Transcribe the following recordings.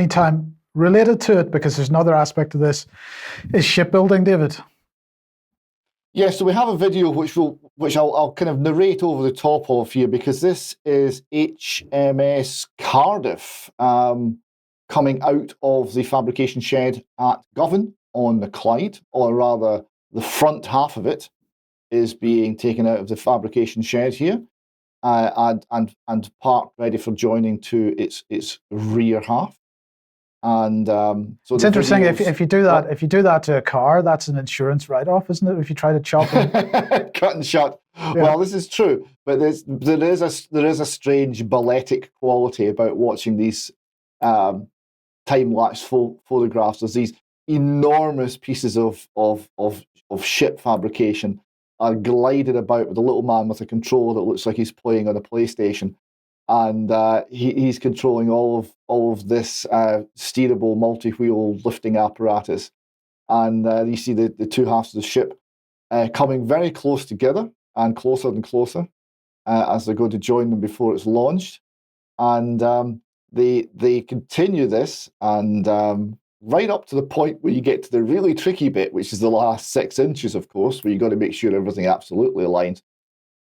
Meantime, related to it, because there's another aspect of this, is shipbuilding, David. Yeah, so we have a video which I'll kind of narrate over the top of here, because this is HMS Cardiff coming out of the fabrication shed at Govan on the Clyde, or rather the front half of it is being taken out of the fabrication shed here and parked ready for joining to its rear half. And so it's interesting if you do that to a car, that's an insurance write-off, isn't it? If you try to chop it, cut and shut. Yeah. Well, this is true, but there is a strange balletic quality about watching these time-lapse photographs. There's these enormous pieces of ship fabrication are glided about with a little man with a controller that looks like he's playing on a PlayStation. And he's controlling all of this steerable multi-wheel lifting apparatus. And you see the two halves of the ship coming very close together and closer and closer as they're going to join them before it's launched. And they continue this, and right up to the point where you get to the really tricky bit, which is the last 6 inches, of course, where you've got to make sure everything absolutely aligns.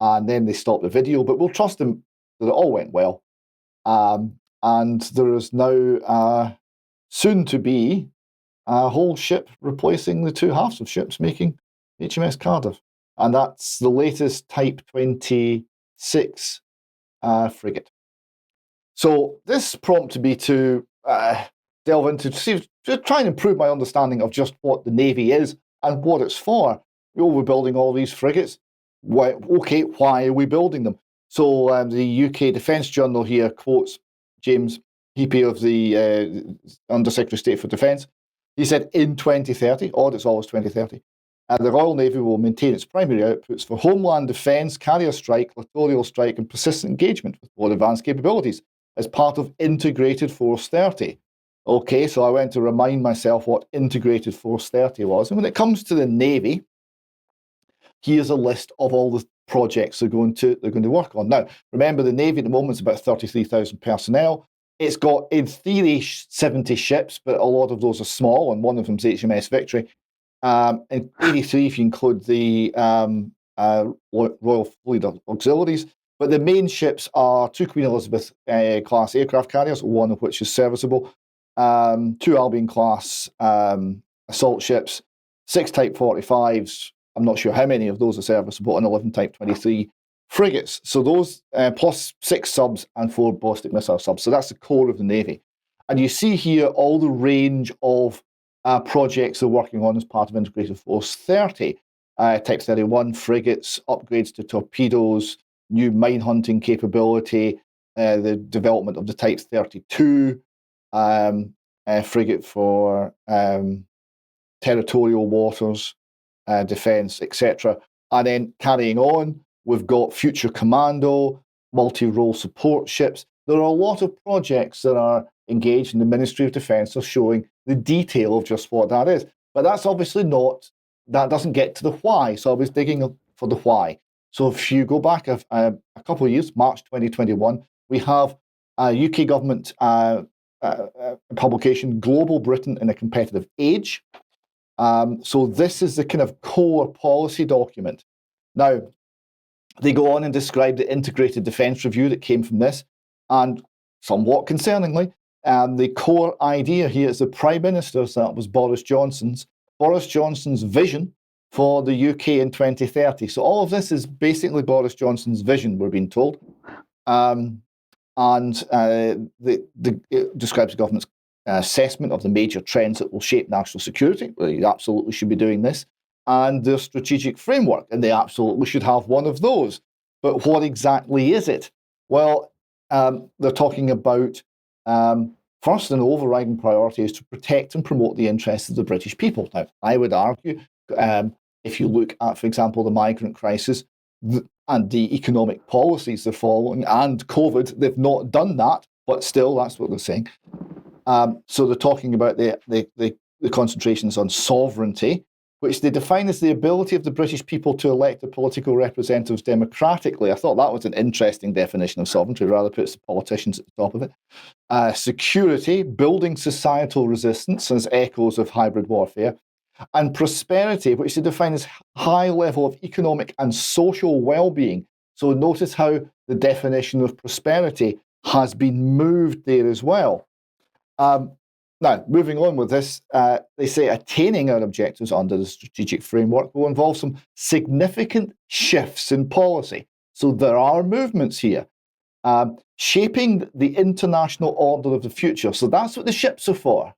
And then they stop the video, but we'll trust them that it all went well. And there is now soon to be a whole ship replacing the two halves of ships making HMS Cardiff. And that's the latest Type 26 frigate. So this prompted me to delve into, to try and improve my understanding of just what the Navy is and what it's for. We're building all these frigates. Why are we building them? So the UK Defence Journal here quotes James Heapy of the Under-Secretary of State for Defence. He said, in 2030, it's always 2030, the Royal Navy will maintain its primary outputs for homeland defence, carrier strike, littoral strike, and persistent engagement with more advanced capabilities as part of Integrated Force 30. Okay, so I went to remind myself what Integrated Force 30 was. And when it comes to the Navy, here's a list of all the projects they're going to work on. Now, remember, the Navy at the moment is about 33,000 personnel. It's got, in theory, 70 ships, but a lot of those are small, and one of them is HMS Victory. And 83 if you include the Royal Fleet Auxiliaries. But the main ships are 2 Queen Elizabeth class aircraft carriers, one of which is serviceable, 2 Albion class assault ships, 6 Type 45s, I'm not sure how many of those are serviceable, and 11 Type 23 frigates. So those, plus 6 subs and 4 ballistic missile subs. So that's the core of the Navy. And you see here all the range of projects they're working on as part of Integrated Force 30. Type 31 frigates, upgrades to torpedoes, new mine hunting capability, the development of the Type 32 frigate for territorial waters, defence, etc. And then carrying on, we've got Future Commando, multi-role support ships. There are a lot of projects that are engaged in the Ministry of Defence are showing the detail of just what that is. But that's obviously not, that doesn't get to the why. So I was digging for the why. So if you go back a couple of years, March 2021, we have a UK government publication, Global Britain in a Competitive Age. So this is the kind of core policy document. Now, they go on and describe the Integrated Defence Review that came from this, and somewhat concerningly, the core idea here is the Prime Minister's, that was Boris Johnson's vision for the UK in 2030. So all of this is basically Boris Johnson's vision, we're being told. It describes the government's assessment of the major trends that will shape national security. Well, you absolutely should be doing this. And their strategic framework, and they absolutely should have one of those. But what exactly is it? Well, they're talking about, first, an overriding priority is to protect and promote the interests of the British people. Now, I would argue, if you look at, for example, the migrant crisis and the economic policies they're following, and COVID, they've not done that, but still, that's what they're saying. So they're talking about the concentrations on sovereignty, which they define as the ability of the British people to elect their political representatives democratically. I thought that was an interesting definition of sovereignty, rather puts the politicians at the top of it. Security, building societal resistance as echoes of hybrid warfare, and prosperity, which they define as high level of economic and social well-being. So notice how the definition of prosperity has been moved there as well. Now, moving on with this, they say attaining our objectives under the strategic framework will involve some significant shifts in policy. So there are movements here. Shaping the international order of the future. So that's what the ships are for.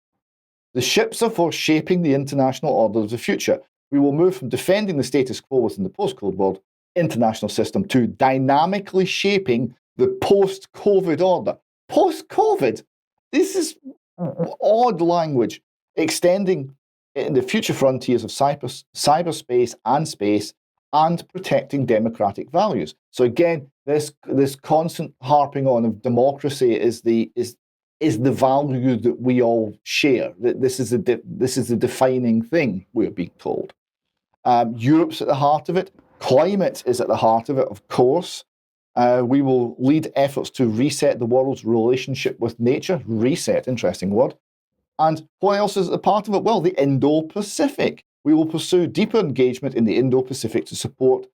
The ships are for shaping the international order of the future. We will move from defending the status quo within the post-Cold War international system to dynamically shaping the post-COVID order. Post-COVID? This is odd language, extending in the future frontiers of cyberspace and space and protecting democratic values. So again, this constant harping on of democracy is the value that we all share. This is the defining thing, we're being told. Europe's at the heart of it. Climate is at the heart of it, of course. We will lead efforts to reset the world's relationship with nature. Reset, interesting word. And what else is at the part of it? Well, the Indo-Pacific. We will pursue deeper engagement in the Indo-Pacific to support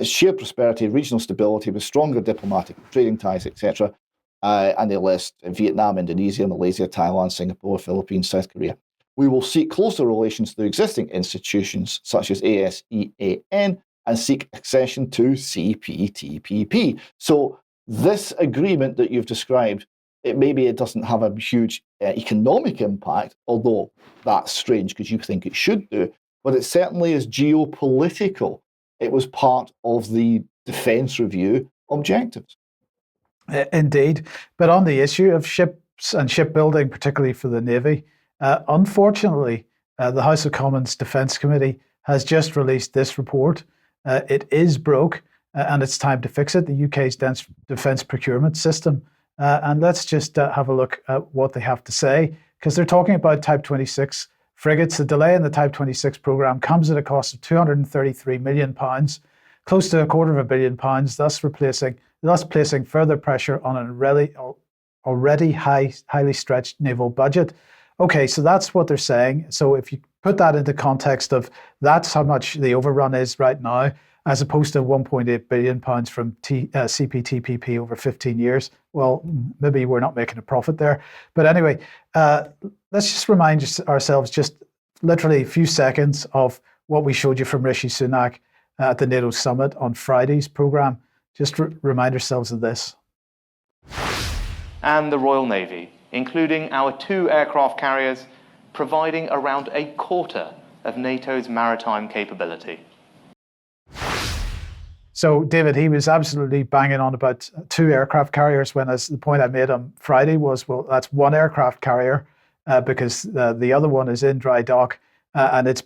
shared prosperity, regional stability with stronger diplomatic and trading ties, etc. And they list Vietnam, Indonesia, Malaysia, Thailand, Singapore, Philippines, South Korea. We will seek closer relations to existing institutions such as ASEAN and seek accession to CPTPP. So this agreement that you've described, maybe it doesn't have a huge economic impact, although that's strange because you think it should do, but it certainly is geopolitical. It was part of the defence review objectives. Indeed. But on the issue of ships and shipbuilding, particularly for the Navy, unfortunately, the House of Commons Defence Committee has just released this report. It is broke, and it's time to fix it, the UK's defence procurement system. And let's just have a look at what they have to say, because they're talking about Type 26 frigates. The delay in the Type 26 programme comes at a cost of £233 million, close to £250 million, thus placing further pressure on an already highly stretched naval budget. Okay, so that's what they're saying. So if you put that into context of that's how much the overrun is right now, as opposed to £1.8 billion from CPTPP over 15 years, well, maybe we're not making a profit there. But anyway, let's just remind ourselves just literally a few seconds of what we showed you from Rishi Sunak at the NATO summit on Friday's programme. Just remind ourselves of this. And the Royal Navy, including our 2 aircraft carriers, providing around a quarter of NATO's maritime capability. So, David, he was absolutely banging on about 2 aircraft carriers when, as the point I made on Friday was, well, that's 1 aircraft carrier because the other one is in dry dock and it's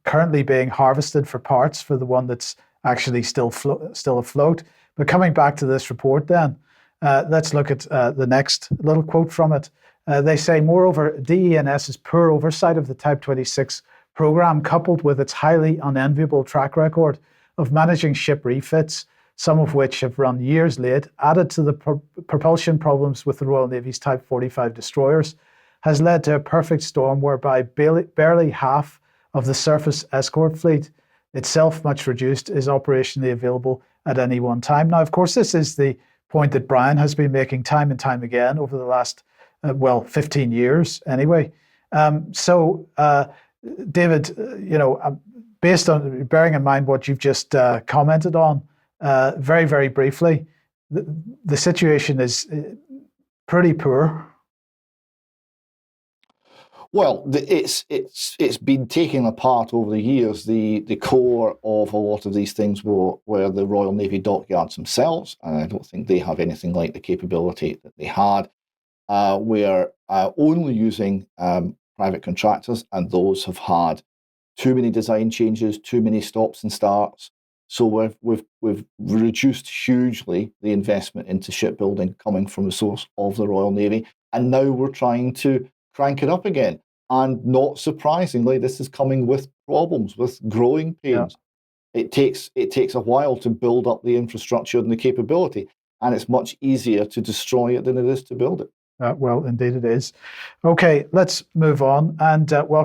currently being harvested for parts for the one that's actually still afloat. But coming back to this report then, let's look at the next little quote from it. They say, moreover, DENS's poor oversight of the Type 26 programme, coupled with its highly unenviable track record of managing ship refits, some of which have run years late, added to the propulsion problems with the Royal Navy's Type 45 destroyers, has led to a perfect storm whereby barely half of the surface escort fleet, itself much reduced, is operationally available at any one time. Now, of course, this is the point that Brian has been making time and time again over the last, 15 years anyway. David, based on bearing in mind what you've just commented on, very, very briefly, the situation is pretty poor. Well, it's been taken apart over the years. The core of a lot of these things were the Royal Navy dockyards themselves, and I don't think they have anything like the capability that they had. We're only using private contractors, and those have had too many design changes, too many stops and starts. So we've reduced hugely the investment into shipbuilding coming from the source of the Royal Navy, and now we're trying to crank it up again. And not surprisingly, this is coming with problems, with growing pains. It takes a while to build up the infrastructure and the capability, and it's much easier to destroy it than it is to build it. Well, indeed it is. Okay, let's move on and welcome